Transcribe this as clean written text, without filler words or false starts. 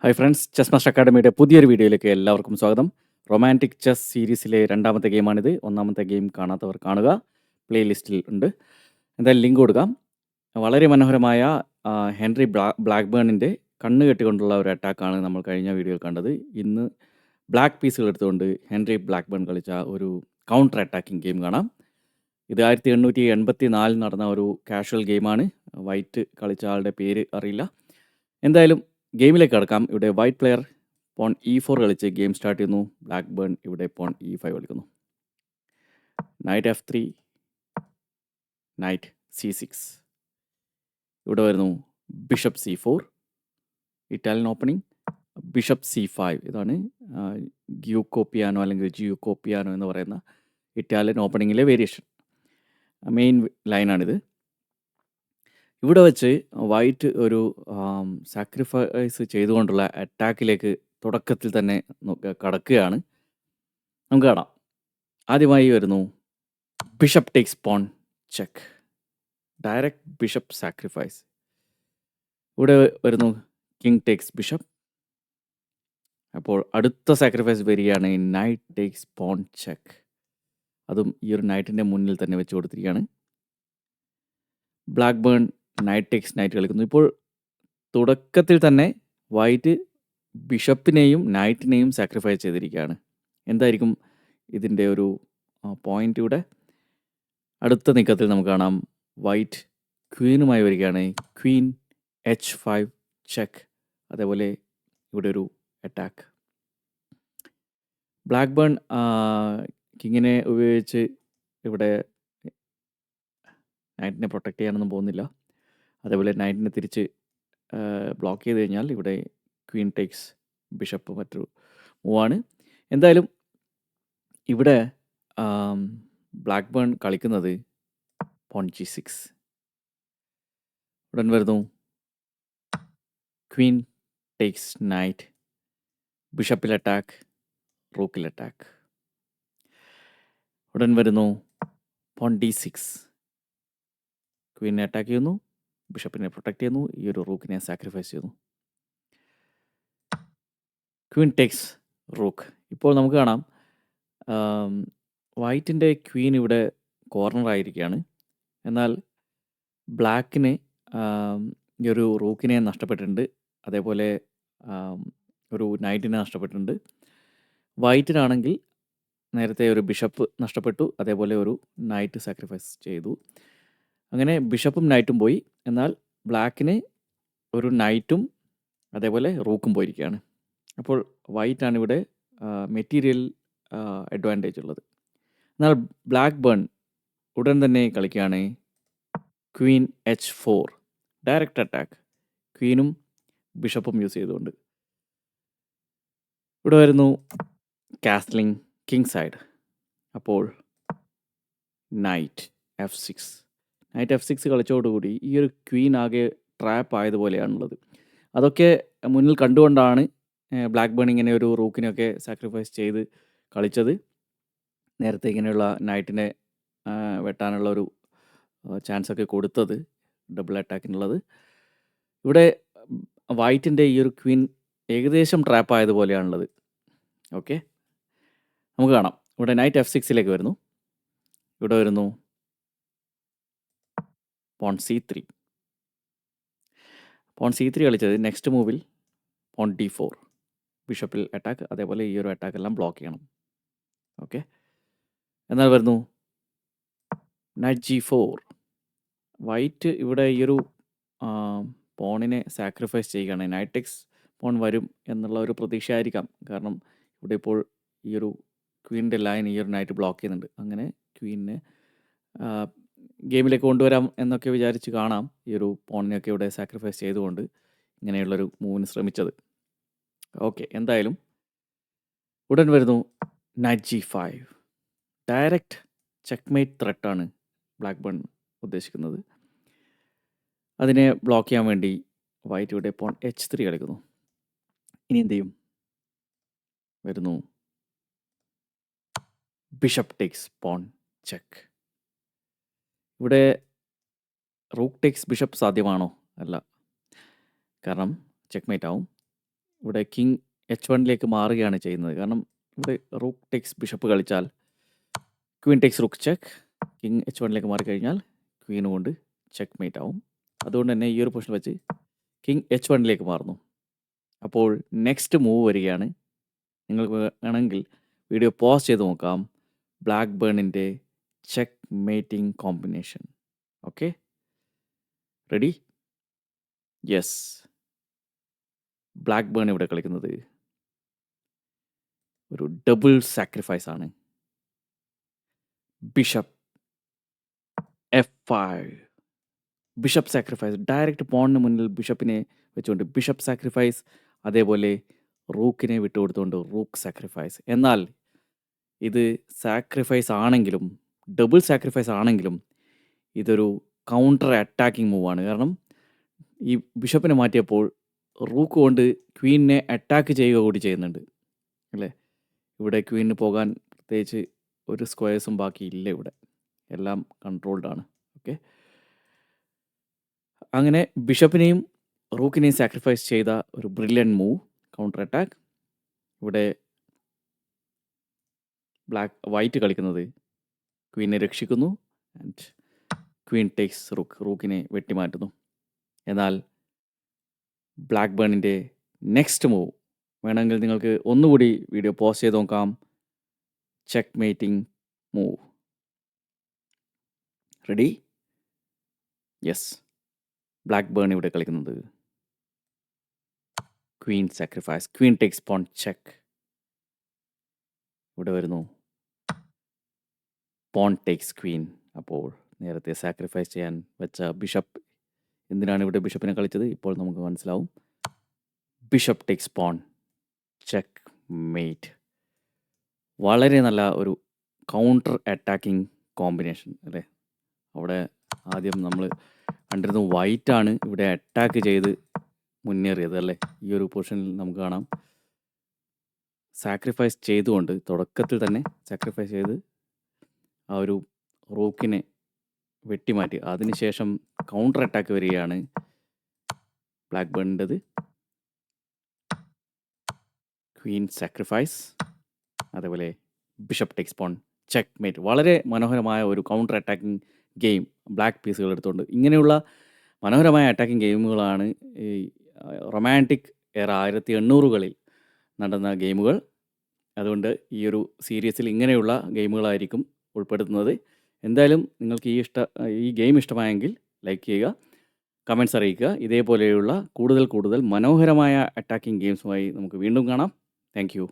Hi friends, chess master അക്കാഡമിയുടെ പുതിയൊരു വീഡിയോയിലേക്ക് എല്ലാവർക്കും സ്വാഗതം. റൊമാൻറ്റിക് ചെസ് സീരീസിലെ രണ്ടാമത്തെ ഗെയിമാണിത്. ഒന്നാമത്തെ ഗെയിം കാണാത്തവർ കാണുക, പ്ലേലിസ്റ്റിൽ ഉണ്ട്. എന്തായാലും ലിങ്ക് കൊടുക്കാം. വളരെ മനോഹരമായ ഹെൻറി ബ്ലാക്ക്ബേണിൻ്റെ കണ്ണ് കെട്ടിക്കൊണ്ടുള്ള ഒരു അറ്റാക്കാണ് നമ്മൾ കഴിഞ്ഞ വീഡിയോയിൽ കണ്ടത്. ഇന്ന് ബ്ലാക്ക് പീസുകൾ എടുത്തുകൊണ്ട് ഹെൻറി ബ്ലാക്ക്ബേൺ കളിച്ച ഒരു കൗണ്ടർ അറ്റാക്കിംഗ് ഗെയിം കാണാം. ഇത് 1884 നടന്ന ഒരു കാഷ്വൽ ഗെയിമാണ്. വൈറ്റ് കളിച്ച ആളുടെ പേര് അറിയില്ല. എന്തായാലും ഗെയിമിലേക്ക് കടക്കാം. ഇവിടെ വൈറ്റ് പ്ലെയർ പോൺ E4 കളിച്ച് ഗെയിം സ്റ്റാർട്ട് ചെയ്യുന്നു. ബ്ലാക്ക്ബേൺ ഇവിടെ പോൺ E5 കളിക്കുന്നു. Night F3, night C6. ഇവിടെ വരുന്നു bishop C4, Italian opening. Bishop C5, ഇതാണ് ഗ്യൂക്കോപ്പിയാനോ അല്ലെങ്കിൽ ജിയൂക്കോപ്പിയാനോ എന്ന് പറയുന്ന ഇറ്റാലിയൻ ഓപ്പണിങ്ങിലെ വേരിയേഷൻ. മെയിൻ ലൈനാണിത്. ഇവിടെ വെച്ച് വൈറ്റ് ഒരു സാക്രിഫൈസ് ചെയ്തുകൊണ്ടുള്ള അറ്റാക്കിലേക്ക് തുടക്കത്തിൽ തന്നെ കടക്കുകയാണ്. നമുക്ക് കാണാം. ആദ്യമായി വരുന്നു bishop takes pawn check, direct bishop sacrifice. ഇവിടെ വരുന്നു കിങ് ടേക്സ് ബിഷപ്പ്. അപ്പോൾ അടുത്ത സാക്രിഫൈസ് വരികയാണ് നൈറ്റ് ടേക്സ് പോൺ ചെക്ക്. അതും ഈ ഒരു നൈറ്റിൻ്റെ മുന്നിൽ തന്നെ വെച്ച് കൊടുത്തിരിക്കുകയാണ്. ബ്ലാക്ക്ബേൺ നൈറ്റ് ടേക്സ് നൈറ്റ് കളിക്കുന്നു. ഇപ്പോൾ തുടക്കത്തിൽ തന്നെ വൈറ്റ് ബിഷപ്പിനെയും നൈറ്റിനെയും സാക്രിഫൈസ് ചെയ്തിരിക്കുകയാണ്. എന്തായിരിക്കും ഇതിൻ്റെ ഒരു പോയിന്റ്? ഇവിടെ അടുത്ത നീക്കത്തിൽ നമുക്ക് കാണാം വൈറ്റ് ക്വീനുമായി വരികയാണ്. Queen H5 check. അതേപോലെ ഇവിടെ ഒരു അറ്റാക്ക്. ബ്ലാക്ക്ബേൺ കിങ്ങിനെ ഉപയോഗിച്ച് ഇവിടെ നൈറ്റിനെ പ്രൊട്ടക്റ്റ് ചെയ്യാനൊന്നും പോകുന്നില്ല. അതേപോലെ നൈറ്റിനെ തിരിച്ച് ബ്ലോക്ക് ചെയ്ത് കഴിഞ്ഞാൽ ഇവിടെ ക്വീൻ ടേക്സ് ബിഷപ്പ് മറ്റൊരു മൂവാണ്. എന്തായാലും ഇവിടെ ബ്ലാക്ക്ബേൺ കളിക്കുന്നത് പോൺ G6. ഉടൻ വരുന്നു ക്വീൻ ടേക്സ് നൈറ്റ്, ബിഷപ്പിൽ അറ്റാക്ക്, റൂക്കിൽ അറ്റാക്ക്. ഉടൻ വരുന്നു പോൺ D6. ക്വീനെ അറ്റാക്ക് ചെയ്യുന്നു, ബിഷപ്പിനെ പ്രൊട്ടക്റ്റ് ചെയ്യുന്നു, ഈ ഒരു റൂക്കിനെ സാക്രിഫൈസ് ചെയ്യുന്നു. Queen takes rook. ഇപ്പോൾ നമുക്ക് കാണാം വൈറ്റിൻ്റെ ക്വീൻ ഇവിടെ കോർണറായിരിക്കുകയാണ്. എന്നാൽ ബ്ലാക്കിന് ഈ ഒരു റൂക്കിനെ നഷ്ടപ്പെട്ടിട്ടുണ്ട്. അതേപോലെ ഒരു നൈറ്റിനെ നഷ്ടപ്പെട്ടിട്ടുണ്ട്. വൈറ്റിനാണെങ്കിൽ നേരത്തെ ഒരു ബിഷപ്പ് നഷ്ടപ്പെട്ടു, അതേപോലെ ഒരു നൈറ്റ് സാക്രിഫൈസ് ചെയ്തു. അങ്ങനെ ബിഷപ്പും നൈറ്റും പോയി. എന്നാൽ ബ്ലാക്കിന് ഒരു നൈറ്റും അതേപോലെ റൂക്കും പോയിരിക്കുകയാണ്. അപ്പോൾ വൈറ്റാണ് ഇവിടെ മെറ്റീരിയൽ അഡ്വാൻറ്റേജ് ഉള്ളത്. എന്നാൽ ബ്ലാക്ക്ബേൺ ഉടൻ തന്നെ കളിക്കുകയാണ് ക്വീൻ H4, ഡയറക്റ്റ് അറ്റാക്ക്, ക്വീനും ബിഷപ്പും യൂസ് ചെയ്തുകൊണ്ട്. ഇവിടെ വരുന്നു കാസ്ലിംഗ് കിങ് സൈഡ്. അപ്പോൾ നൈറ്റ് F6. നൈറ്റ് F6 കളിച്ചതോടുകൂടി ഈ ഒരു ക്വീൻ ആകെ ട്രാപ്പ് ആയതുപോലെയാണുള്ളത്. അതൊക്കെ മുന്നിൽ കണ്ടുകൊണ്ടാണ് ബ്ലാക്ക്ബേൺ ഇങ്ങനെ ഒരു റൂക്കിനെയൊക്കെ സാക്രിഫൈസ് ചെയ്ത് കളിച്ചത്. നേരത്തെ ഇങ്ങനെയുള്ള നൈറ്റിനെ വെട്ടാനുള്ള ഒരു ചാൻസൊക്കെ കൊടുത്തത്, ഡബിൾ അറ്റാക്കിനുള്ളത്. ഇവിടെ വൈറ്റിൻ്റെ ഈ ഒരു ക്വീൻ ഏകദേശം ട്രാപ്പ് ആയതുപോലെയാണുള്ളത്. ഓക്കെ, നമുക്ക് കാണാം. ഇവിടെ നൈറ്റ് F6ലേക്ക് വരുന്നു. ഇവിടെ വരുന്നു പോൺ C3. പോൺ C3 കളിച്ചത് നെക്സ്റ്റ് മൂവിൽ പോൺ D4, ബിഷപ്പിൽ അറ്റാക്ക്, അതേപോലെ ഈ ഒരു അറ്റാക്ക് എല്ലാം ബ്ലോക്ക് ചെയ്യണം. ഓക്കെ, എന്നാൽ വരുന്നു നൈറ്റ് G4. വൈറ്റ് ഇവിടെ ഈ ഒരു പോണിനെ സാക്രിഫൈസ് ചെയ്യുകയാണ്. നൈറ്റ് ടെക്സ് പോൺ വരും എന്നുള്ള ഒരു പ്രതീക്ഷയായിരിക്കാം. കാരണം ഇവിടെ ഇപ്പോൾ ഈ ഒരു ക്വീനിൻ്റെ ലൈൻ ഈ ഒരു നൈറ്റ് ബ്ലോക്ക് ചെയ്യുന്നുണ്ട്. അങ്ങനെ ക്വീനിനെ ഗെയിമിലേക്ക് കൊണ്ടുവരാം എന്നൊക്കെ വിചാരിച്ച് കാണാം ഈ ഒരു പോണിനെയൊക്കെ ഇവിടെ സാക്രിഫൈസ് ചെയ്തുകൊണ്ട് ഇങ്ങനെയുള്ളൊരു മൂവിന് ശ്രമിച്ചത്. ഓക്കെ, എന്തായാലും ഉടൻ വരുന്നു നൈറ്റ് G5. ഡയറക്റ്റ് ചെക്ക്മേറ്റ് ത്രെട്ടാണ് ബ്ലാക്ക്ബേൺ ഉദ്ദേശിക്കുന്നത്. അതിനെ ബ്ലോക്ക് ചെയ്യാൻ വേണ്ടി വൈറ്റ് ഇവിടെ പോൺ H3 കളിക്കുന്നു. ഇനി എന്ത് ചെയ്യും? വരുന്നു ബിഷപ്പ് ടേക്സ് പോൺ ചെക്ക്. ഇവിടെ റൂക്ക് ടേക്സ് ബിഷപ്പ് സാധ്യമാണോ? അല്ല, കാരണം ചെക്ക്മേറ്റ് ആവും. ഇവിടെ കിങ് H1ലേക്ക് മാറുകയാണ് ചെയ്യുന്നത്. കാരണം ഇവിടെ റൂക്ക് ടേക്സ് ബിഷപ്പ് കളിച്ചാൽ queen takes rook check. King H1ലേക്ക് മാറിക്കഴിഞ്ഞാൽ ക്വീൻ കൊണ്ട് ചെക്ക് മേറ്റ് ആവും. അതുകൊണ്ട് തന്നെ ഈ ഒരു പൊസിഷൻ വെച്ച് കിങ് H1ലേക്ക് മാറുന്നു. അപ്പോൾ നെക്സ്റ്റ് മൂവ് വരികയാണ്. നിങ്ങൾക്ക് വേണമെങ്കിൽ വീഡിയോ പോസ് ചെയ്ത് നോക്കാം. ബ്ലാക്ക് ബേണിൻ്റെ checkmating combination. Okay, ready? Yes, black burn ഇവിടെ കളിക്കുന്നത് ഒരു ഡബിൾ സാക്രിഫൈസ് ആണ്. Bishop F5. Bishop sacrifice, direct പോണിന് മുന്നിൽ ബിഷപ്പിനെ വെച്ചുകൊണ്ട് ബിഷപ്പ് സാക്രിഫൈസ്, അതേപോലെ റൂക്കിനെ വിട്ടുകൊടുത്തുകൊണ്ട് റൂക്ക് സാക്രിഫൈസ്. എന്നാൽ ഇത് സാക്രിഫൈസ് ആണെങ്കിലും, ഡബിൾ സാക്രിഫൈസ് ആണെങ്കിലും ഇതൊരു കൗണ്ടർ അറ്റാക്കിംഗ് മൂവാണ്. കാരണം ഈ ബിഷപ്പിനെ മാറ്റിയപ്പോൾ റൂക്ക് കൊണ്ട് ക്വീനിനെ അറ്റാക്ക് ചെയ്യുക കൂടി ചെയ്യുന്നുണ്ട് അല്ലേ? ഇവിടെ ക്വീനിന് പോകാൻ പ്രത്യേകിച്ച് ഒരു സ്ക്വയേഴ്സും ബാക്കിയില്ല. ഇവിടെ എല്ലാം കൺട്രോൾഡ് ആണ്. ഓക്കെ, അങ്ങനെ ബിഷപ്പിനെയും റൂക്കിനെയും സാക്രിഫൈസ് ചെയ്ത ഒരു ബ്രില്യൻറ്റ് മൂവ്, കൗണ്ടർ അറ്റാക്ക്. ഇവിടെ വൈറ്റ് കളിക്കുന്നത് ക്വീനെ രക്ഷിക്കുന്നു ആൻഡ് ക്വീൻ ടേക്സ് റൂക്ക്, റൂക്കിനെ വെട്ടിമാറ്റുന്നു. എന്നാൽ ബ്ലാക്ക് ബേണിൻ്റെ നെക്സ്റ്റ് മൂവ് വേണമെങ്കിൽ നിങ്ങൾക്ക് ഒന്നുകൂടി വീഡിയോ പോസ് ചെയ്ത് നോക്കാം. Checkmating move. Ready? Yes, black burn ഇവിടെ കളിക്കുന്നത് queen sacrifice, queen takes pawn check. ഇവിടെ വരുന്നു പോൺ ടേക്സ് ക്വീൻ. അപ്പോൾ നേരത്തെ സാക്രിഫൈസ് ചെയ്യാൻ വെച്ച ബിഷപ്പ് എന്തിനാണ് ഇവിടെ ബിഷപ്പിനെ കളിച്ചത് ഇപ്പോൾ നമുക്ക് മനസ്സിലാവും. Bishop takes pawn checkmate. വളരെ നല്ല ഒരു കൗണ്ടർ അറ്റാക്കിംഗ് കോമ്പിനേഷൻ അല്ലേ? അവിടെ ആദ്യം നമ്മൾ കണ്ടിരുന്നത് വൈറ്റാണ് ഇവിടെ അറ്റാക്ക് ചെയ്ത് മുന്നേറിയത് അല്ലേ? ഈ ഒരു പൊസിഷനിൽ നമുക്ക് കാണാം. സാക്രിഫൈസ് ചെയ്തുകൊണ്ട് തുടക്കത്തിൽ തന്നെ സാക്രിഫൈസ് ചെയ്ത് ആ ഒരു റൂക്കിനെ വെട്ടിമാറ്റി അതിനുശേഷം കൗണ്ടർ അറ്റാക്ക് വരികയാണ് ബ്ലാക്ക് ബേണിൻ്റെത്. ക്വീൻ സാക്രിഫൈസ്, അതേപോലെ bishop takes pawn checkmate. വളരെ മനോഹരമായ ഒരു കൗണ്ടർ അറ്റാക്കിംഗ് ഗെയിം ബ്ലാക്ക് പീസുകൾ എടുത്തുകൊണ്ട്. ഇങ്ങനെയുള്ള മനോഹരമായ അറ്റാക്കിംഗ് ഗെയിമുകളാണ് ഈ റൊമാൻറ്റിക് എറ 1800കളിൽ നടന്ന ഗെയിമുകൾ. അതുകൊണ്ട് ഈ ഒരു സീരീസിൽ ഇങ്ങനെയുള്ള ഗെയിമുകളായിരിക്കും ഉൾപ്പെടുത്തുന്നത്. എന്തായാലും നിങ്ങൾക്ക് ഈ ഗെയിം ഇഷ്ടമായെങ്കിൽ ലൈക്ക് ചെയ്യുക, കമൻറ്റ്സ് അറിയിക്കുക. ഇതേപോലെയുള്ള കൂടുതൽ മനോഹരമായ അറ്റാക്കിംഗ് ഗെയിംസുമായി നമുക്ക് വീണ്ടും കാണാം. Thank you.